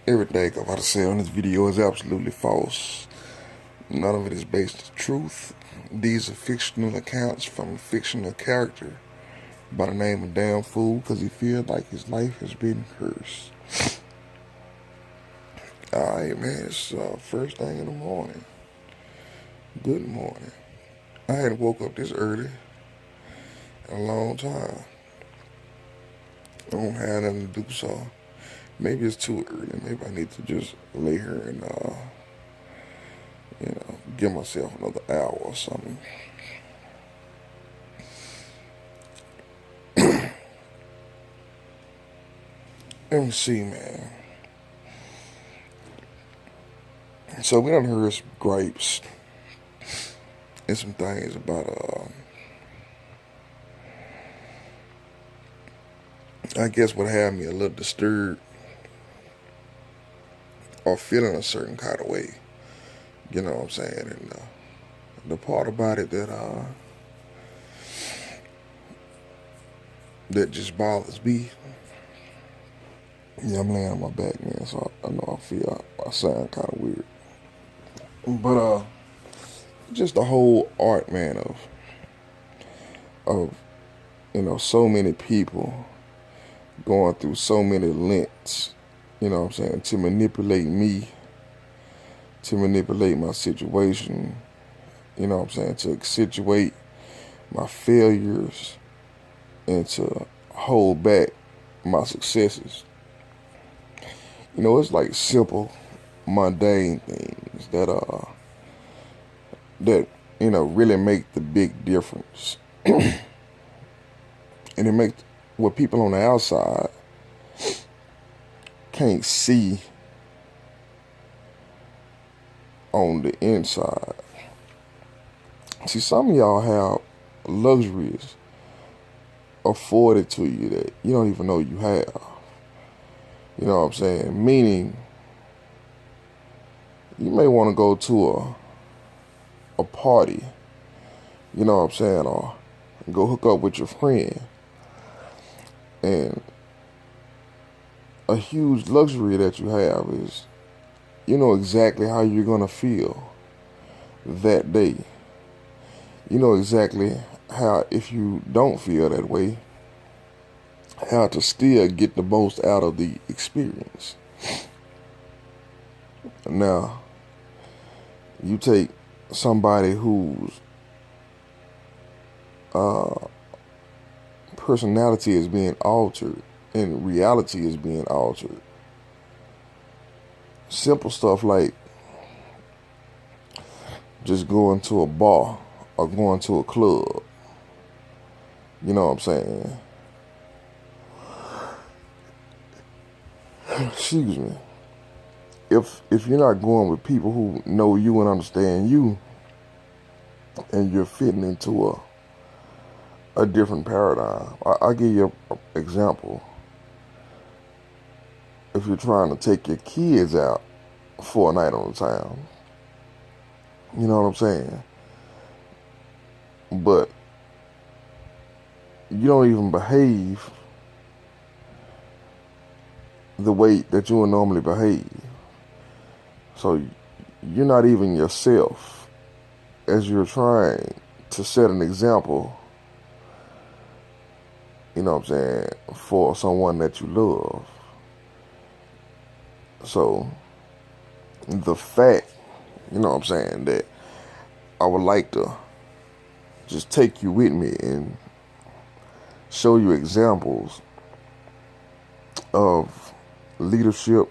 Everything I'm about to say on this video is absolutely false. None of it is based on truth. These are fictional accounts from a fictional character by the name of Damn Fool because he feels like his life has been cursed. Alright, man, it's first thing in the morning. Good morning. I hadn't woke up this early in a long time. I don't have nothing to do, so maybe it's too early. Maybe I need to just lay here and give myself another hour or something. Let me see, man. So we done heard some gripes and some things about I guess what had me a little disturbed or feeling a certain kind of way. You know what I'm saying? And the part about it that just bothers me. Yeah, I'm laying on my back, man, so I know I sound kind of weird. But just the whole art, man, of so many people going through so many lengths, you know what I'm saying, to manipulate me, to manipulate my situation, you know what I'm saying, to accentuate my failures and to hold back my successes. It's like simple, mundane things that really make the big difference. And it makes what people on the outside can't see on the inside. See, some of y'all have luxuries afforded to you that you don't even know you have. You know what I'm saying? Meaning, you may want to go to a party, you know what I'm saying, or go hook up with your friend. And a huge luxury that you have is you know exactly how you're going to feel that day. You know exactly how, if you don't feel that way, how to still get the most out of the experience. Now, you take somebody whose personality is being altered and reality is being altered. Simple stuff like just going to a bar or going to a club. You know what I'm saying? Excuse me. If you're not going with people who know you and understand you, and you're fitting into a different paradigm. I'll give you an example. If you're trying to take your kids out for a night on the town, you know what I'm saying? But you don't even behave the way that you would normally behave. So you're not even yourself as you're trying to set an example, you know what I'm saying, for someone that you love. So the fact, you know what I'm saying, that I would like to just take you with me and show you examples of leadership,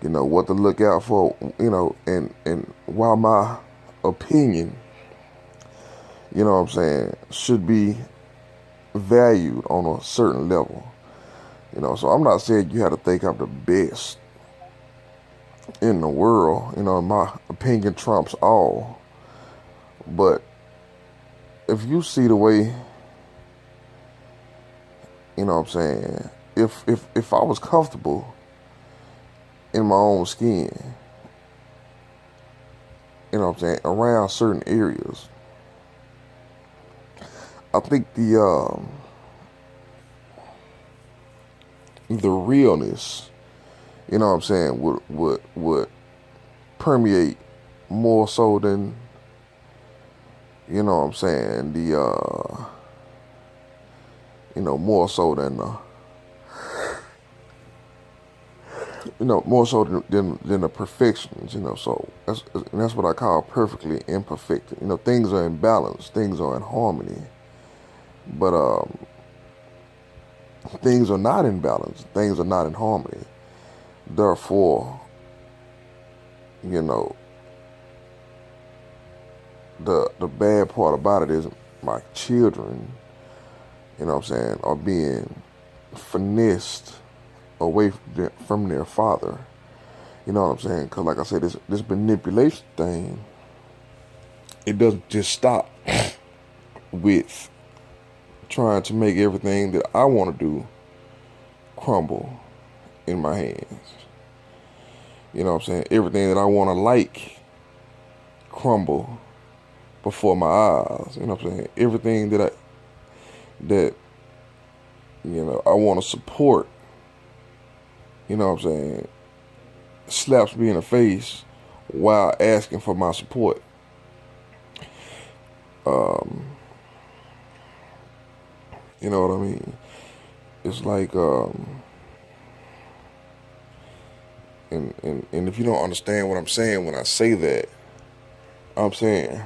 what to look out for, and while my opinion, you know what I'm saying, should be valued on a certain level. So I'm not saying you have to think I'm the best in the world. My opinion trumps all. But if you see the way, you know what I'm saying, if I was comfortable in my own skin, you know what I'm saying, around certain areas, I think the realness, you know what I'm saying, would permeate more so than, you know what I'm saying, more so than more so than the perfections, so that's what I call perfectly imperfect. Things are in balance, things are in harmony, but things are not in balance, things are not in harmony. Therefore, you know, the bad part about it is my children, what I'm saying, are being finessed away from their father. You know what I'm saying? Because like I said, this manipulation thing, it doesn't just stop with trying to make everything that I want to do crumble in my hands. You know what I'm saying? Everything that I want to like crumble before my eyes. You know what I'm saying? Everything that I want to support, you know what I'm saying, slaps me in the face while asking for my support. You know what I mean? It's like, and if you don't understand what I'm saying when I say that, I'm saying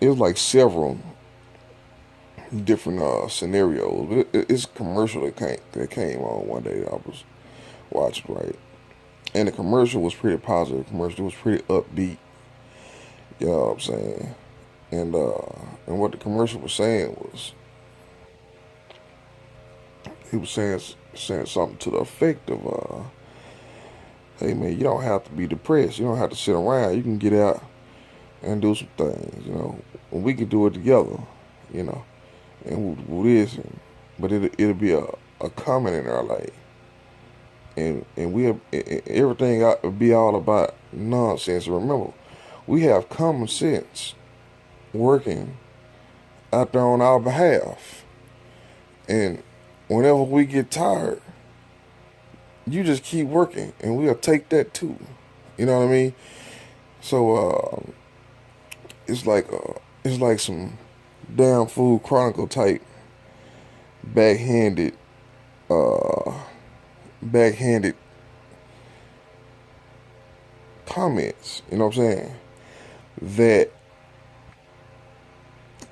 it was like several different scenarios. But it's a commercial that came on one day that I was watching, right? And the commercial was pretty positive. The commercial was pretty upbeat. You know what I'm saying? And what the commercial was saying was, he was saying something to the effect of, hey man, you don't have to be depressed. You don't have to sit around. You can get out and do some things. And we can do it together. You know, and we'll do this, but it'll be a comment in our life, and everything will be all about nonsense. Remember, we have common sense working out there on our behalf. And whenever we get tired, you just keep working, and we'll take that too. You know what I mean? So it's like some damn Food Chronicle type backhanded uh, backhanded comments. You know what I'm saying? That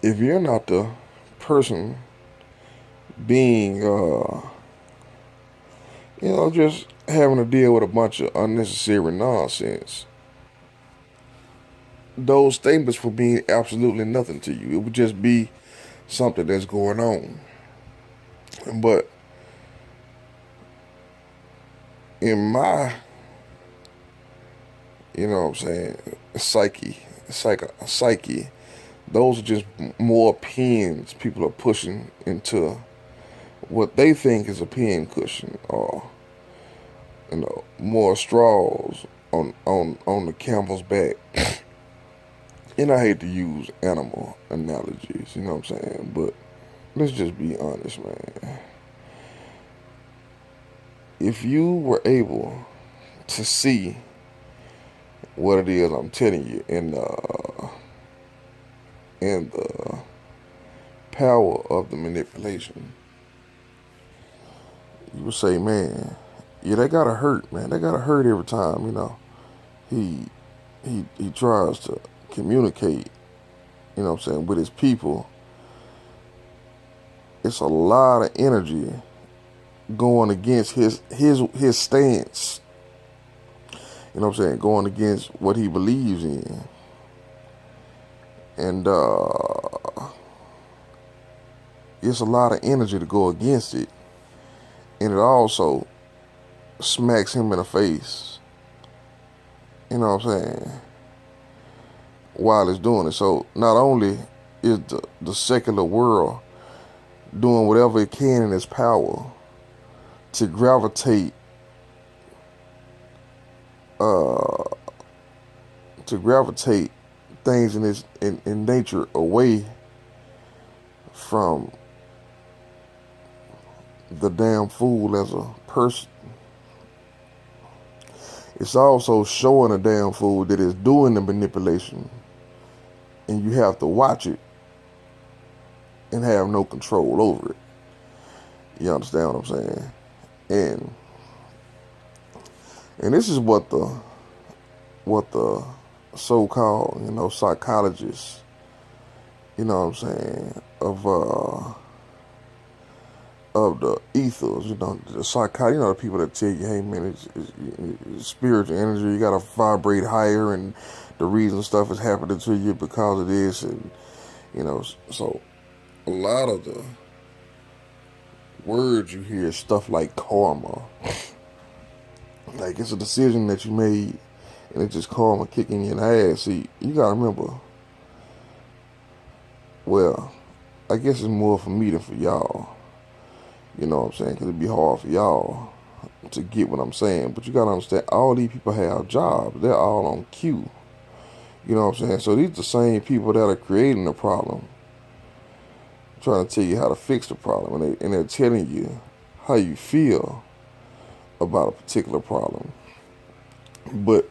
if you're not the person being just having to deal with a bunch of unnecessary nonsense, those statements would mean absolutely nothing to you. It would just be something that's going on. But in my, what I'm saying, psyche, those are just more pins people are pushing into what they think is a pin cushion, or more straws on the camel's back. And I hate to use animal analogies, you know what I'm saying? But let's just be honest, man. If you were able to see what it is I'm telling you, and the power of the manipulation, you would say, man, yeah, that gotta hurt, man. That gotta hurt every time, he he tries to communicate, what I'm saying, with his people. It's a lot of energy going against his stance. You know what I'm saying? Going against what he believes in. And it's a lot of energy to go against it. And it also smacks him in the face. You know what I'm saying? While it's doing it. So not only is the secular world doing whatever it can in its power to gravitate things in nature away from the damn fool as a person. It's also showing a damn fool that is doing the manipulation, and you have to watch it and have no control over it. You understand what I'm saying? And this is what the so-called, psychologists, what I'm saying, of the ethos, the psychology, the people that tell you, hey man, it's spiritual energy, you gotta vibrate higher, and the reason stuff is happening to you because of this, and so a lot of the words you hear is stuff like karma, like it's a decision that you made, and it's just karma kicking you in the ass. See, you gotta remember, well, I guess it's more for me than for y'all. You know what I'm saying? Because it'd be hard for y'all to get what I'm saying. But you got to understand, all these people have jobs. They're all on cue. You know what I'm saying? So these are the same people that are creating the problem, trying to tell you how to fix the problem. And they're telling you how you feel about a particular problem. But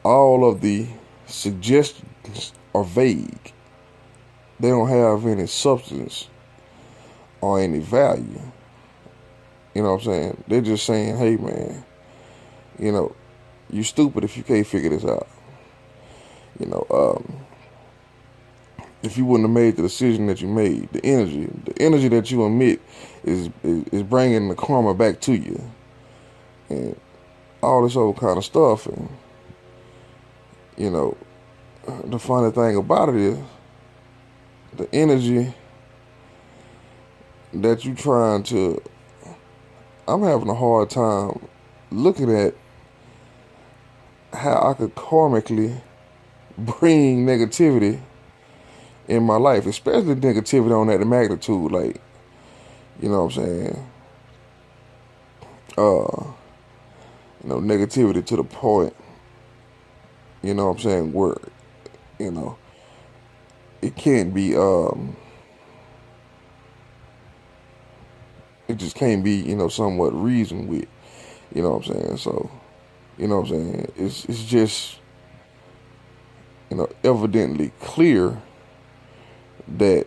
all of the suggestions are vague. They don't have any substance or any value. You know what I'm saying? They're just saying, hey man, you stupid if you can't figure this out. If you wouldn't have made the decision that you made, the energy that you emit is bringing the karma back to you, and all this old kind of stuff. And the funny thing about it is, the energy that you trying to, I'm having a hard time looking at how I could karmically bring negativity in my life, especially negativity on that magnitude, like, you know what I'm saying, negativity to the point, you know what I'm saying, where, it can't be, it just can't be, somewhat reasoned with, you know what I'm saying, so, you know what I'm saying, it's just, evidently clear that,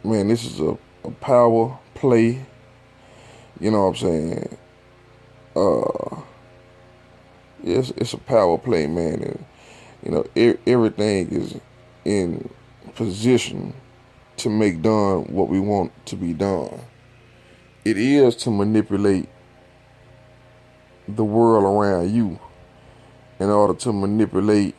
man, this is a power play. You know what I'm saying? Yes, it's a power play, man, and everything is in position to make done what we want to be done. It is to manipulate the world around you in order to manipulate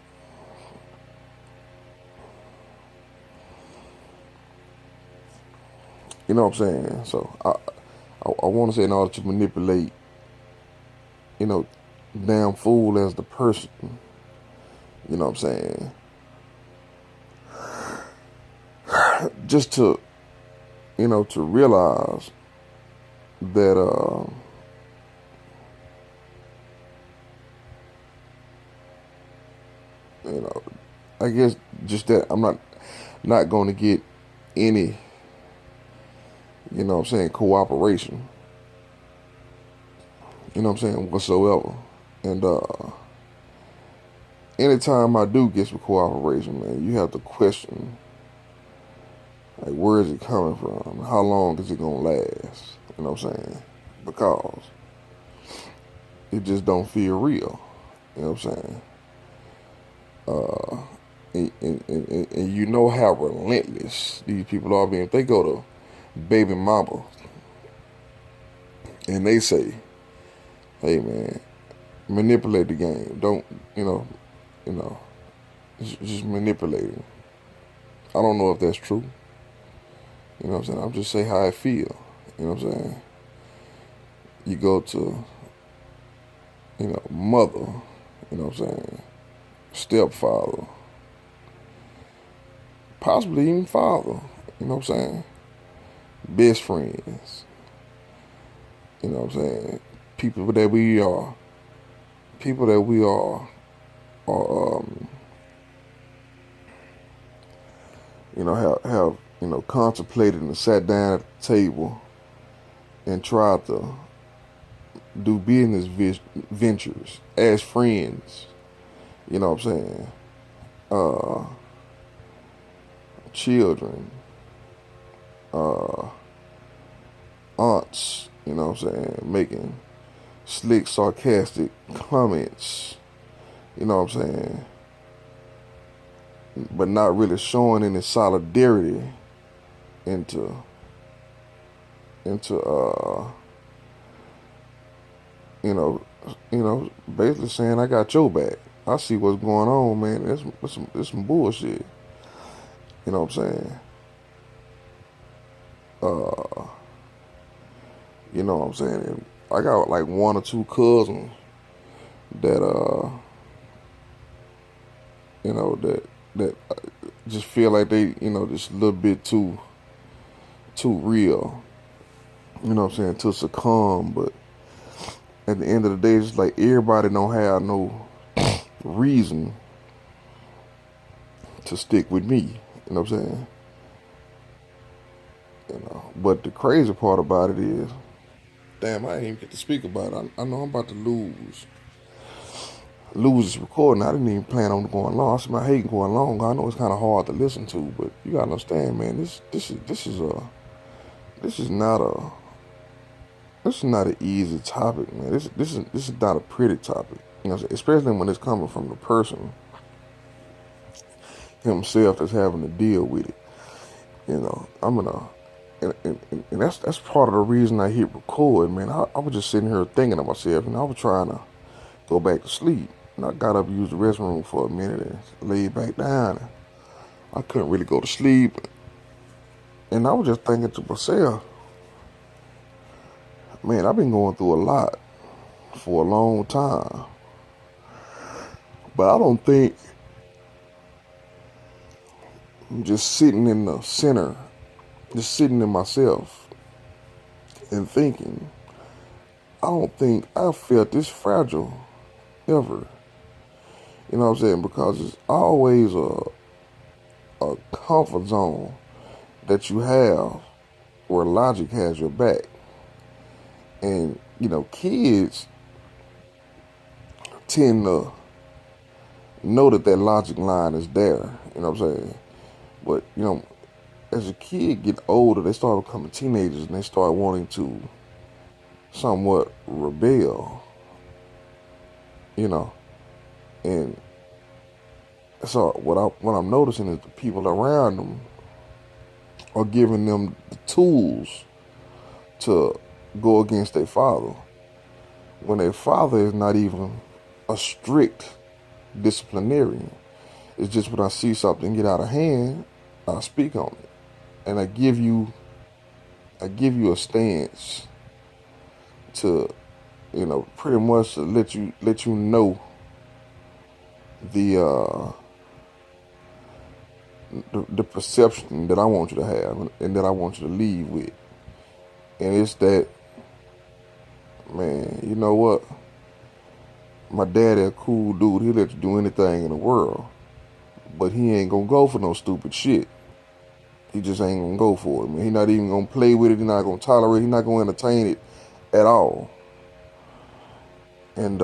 you know what I'm saying? So I want to say in order to manipulate, damn fool as the person. You know what I'm saying? Just to, to realize that, I guess just that I'm not going to get any, cooperation. You know what I'm saying, whatsoever. And anytime I do get some cooperation, man, you have to question, like, where is it coming from? How long is it gonna last? You know what I'm saying? Because it just don't feel real. You know what I'm saying? And you know how relentless these people are being. If they go to Baby Mama and they say, hey man, manipulate the game. Don't, just manipulate it. I don't know if that's true. You know what I'm saying? I'm just saying how I feel. You know what I'm saying? You go to, mother, you know what I'm saying? Stepfather, possibly even father, you know what I'm saying? Best friends, you know what I'm saying? People that we are have contemplated and sat down at the table and tried to do business ventures as friends. You know what I'm saying? Uh, Children, uh, aunts. You know what I'm saying? Making slick, sarcastic comments. You know what I'm saying? But not really showing any solidarity into into you know basically saying I got your back. I see what's going on, man. It's some bullshit. You know what I'm saying? Uh, you know what I'm saying? And I got like one or two cousins that that just feel like they just a little bit too real. You know what I'm saying? To succumb, but at the end of the day, it's like everybody don't have no reason to stick with me. You know what I'm saying? But the crazy part about it is, damn, I didn't even get to speak about it. I know I'm about to lose this recording. I didn't even plan on going long. I said, I hate going long. I know it's kind of hard to listen to, but you gotta understand, man. This is not a this is not an easy topic, man. This is not a pretty topic. You know, especially when it's coming from the person himself that's having to deal with it. You know, I'm gonna, and that's part of the reason I hit record, man. I was just sitting here thinking to myself, and I was trying to go back to sleep. And I got up and used the restroom for a minute and laid back down. And I couldn't really go to sleep. And I was just thinking to myself, man, I've been going through a lot for a long time. But I don't think I'm just sitting in the center, just sitting in myself and thinking, I don't think I felt this fragile ever. You know what I'm saying? Because it's always a comfort zone that you have where logic has your back. And, kids tend to know that logic line is there. You know what I'm saying? But, as a kid get older, they start becoming teenagers and they start wanting to somewhat rebel, and so what I'm noticing is the people around them are giving them the tools to go against their father when their father is not even a strict disciplinarian. It's just when I see something get out of hand, I speak on it, and I give you a stance to, pretty much to let you know the the perception that I want you to have and that I want you to leave with. And it's that, man, you know what? My daddy a cool dude. He'll let you do anything in the world. But he ain't gonna go for no stupid shit. He just ain't gonna go for it, man. He not even gonna play with it. He not gonna tolerate it. He not gonna entertain it at all. And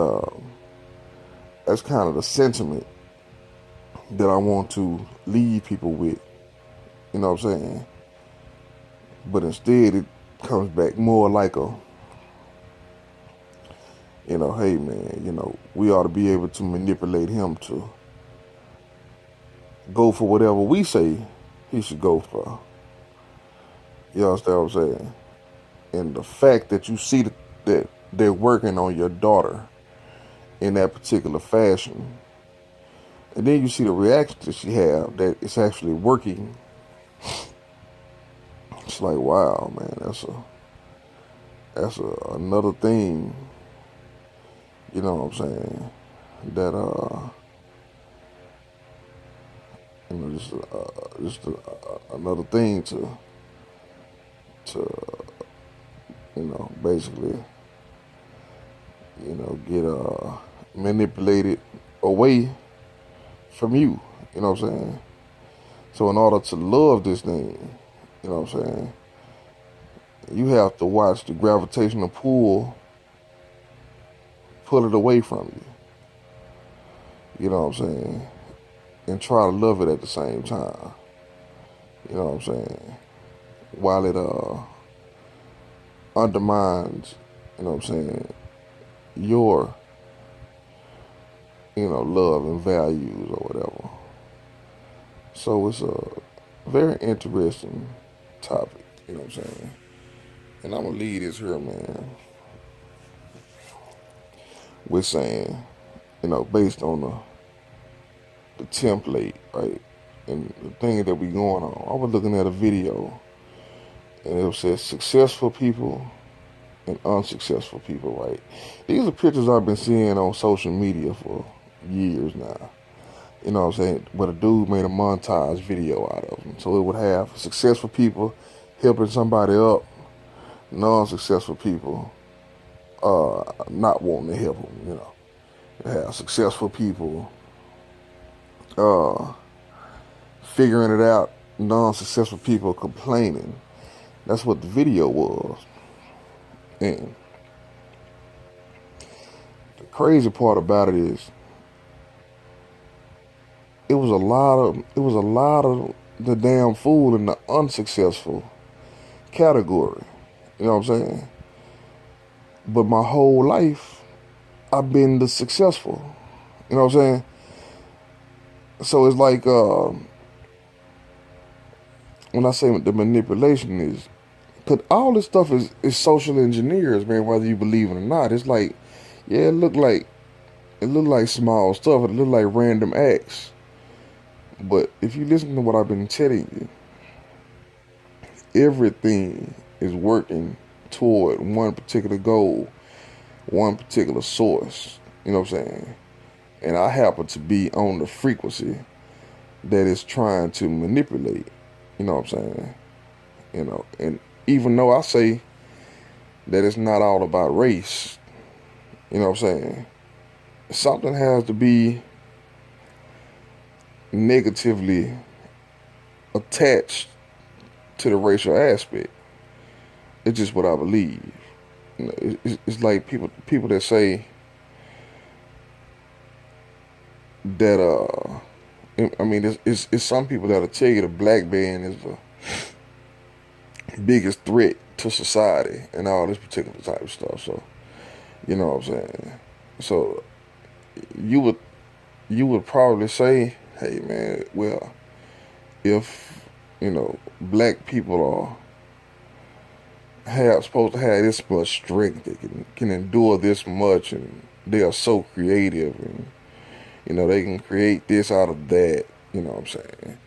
that's kind of the sentiment that I want to leave people with. You know what I'm saying? But instead, it comes back more like a, hey man, we ought to be able to manipulate him to go for whatever we say he should go for. You understand what I'm saying? And the fact that you see that they're working on your daughter in that particular fashion, and then you see the reaction that she have that it's actually working. It's like, wow, man, that's another thing. You know what I'm saying? That another thing to basically, get manipulated away from you. You know what I'm saying? So in order to love this thing, you know what I'm saying, you have to watch the gravitational pull pull it away from you. You know what I'm saying? And try to love it at the same time. You know what I'm saying? While it undermines, you know what I'm saying, your, love and values or whatever. So it's a very interesting topic, you know what I'm saying? And I'm gonna leave this here, man, with saying, based on the template, right? And the thing that we going on. I was looking at a video and it says successful people and unsuccessful people, right? These are pictures I've been seeing on social media for years now. You know what I'm saying? But a dude made a montage video out of them. So it would have successful people helping somebody up, non-successful people not wanting to help them, It have successful people uh, figuring it out, non-successful people complaining. That's what the video was. And the crazy part about it is it was a lot of the damn fool in the unsuccessful category. You know what I'm saying? But my whole life I've been the successful. You know what I'm saying? So it's like when I say the manipulation is, cause all this stuff is social engineers, man. Whether you believe it or not, it's like, yeah, it look like small stuff. It look like random acts. But if you listen to what I've been telling you, everything is working toward one particular goal, one particular source. You know what I'm saying? And I happen to be on the frequency that is trying to manipulate. You know what I'm saying? And even though I say that it's not all about race, you know what I'm saying? Something has to be negatively attached to the racial aspect. It's just what I believe. It's like people that say that I mean it's some people that'll tell you the black man is the biggest threat to society and all this particular type of stuff. So you know what I'm saying. So you would probably say, hey man, well, if black people are supposed to have this much strength, they can endure this much, and they are so creative, and they can create this out of that. You know what I'm saying?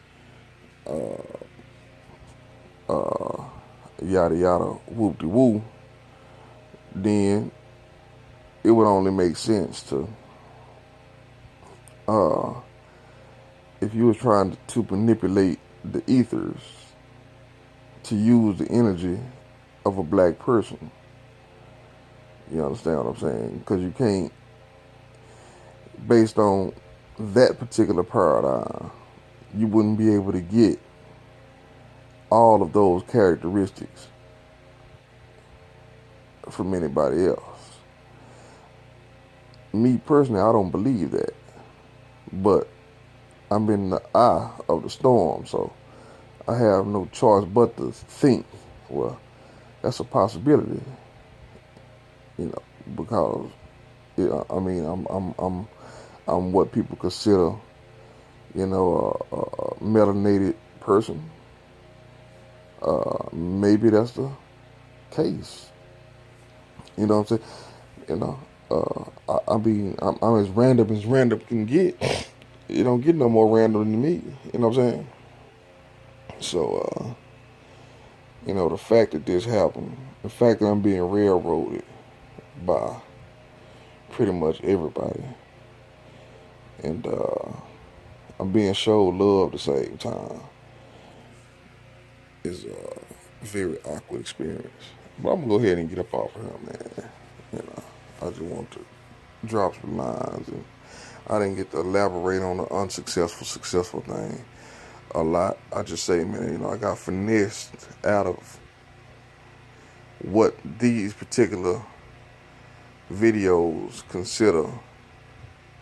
Yada yada, whoop de woo. Then it would only make sense to if you were trying to manipulate the ethers to use the energy of a black person. You understand what I'm saying? Because you can't, based on that particular paradigm, you wouldn't be able to get all of those characteristics from anybody else. Me personally, I don't believe that. But I'm in the eye of the storm, so I have no choice but to think, well, that's a possibility, because I mean, I'm what people consider, a melanated person. Maybe that's the case. You know what I'm saying? I mean, I'm as random can get. You don't get no more random than me. You know what I'm saying? So, the fact that this happened, the fact that I'm being railroaded by pretty much everybody, and I'm being showed love at the same time, is a very awkward experience. But I'm gonna go ahead and get up off of here, man. I just want to drop some lines, and I didn't get to elaborate on the unsuccessful, successful thing a lot. I just say, man, I got finessed out of what these particular videos consider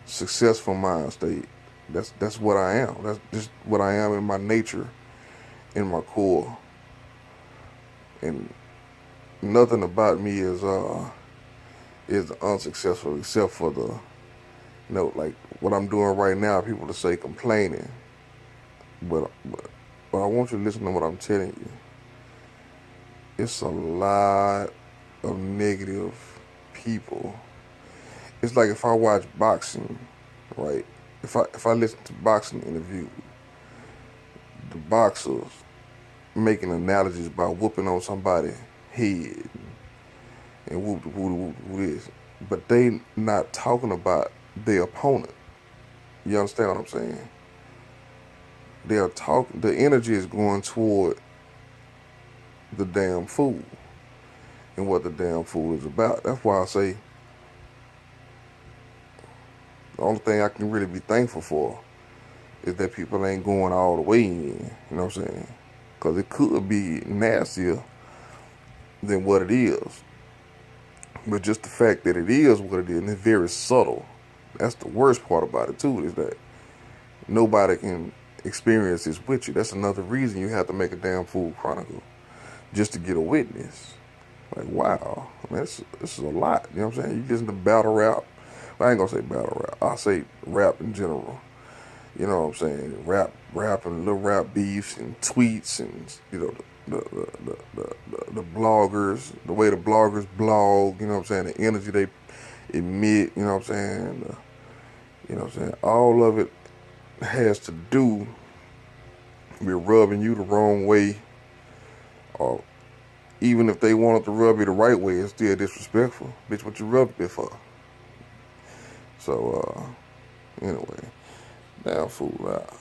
successful mind state. That's what I am. That's just what I am in my nature, in my core. And nothing about me is unsuccessful except for the, like what I'm doing right now. People to say complaining, but I want you to listen to what I'm telling you. It's a lot of negative people. It's like if I watch boxing, right? If I listen to boxing interviews, the boxers making analogies about whooping on somebody's head and whoop whoop whoop this, but they not talking about their opponent. You understand what I'm saying? They are talking. The energy is going toward the damn fool and what the damn fool is about. That's why I say the only thing I can really be thankful for is that people ain't going all the way in. You know what I'm saying? Because it could be nastier than what it is. But just the fact that it is what it is, and it's very subtle. That's the worst part about it too, is that nobody can experience this with you. That's another reason you have to make a damn Fool Chronicle, just to get a witness. Like, wow, man, this is a lot. You know what I'm saying? You listen to battle rap. Well, I ain't gonna say battle rap. I'll say rap in general. You know what I'm saying? Rap and little rap beefs and tweets and, the bloggers, the way the bloggers blog, you know what I'm saying? The energy they emit, you know what I'm saying? You know what I'm saying? All of it has to do with rubbing you the wrong way, or even if they wanted to rub you the right way, it's still disrespectful. Bitch, what you rubbed me for? So, anyway, damn fool out.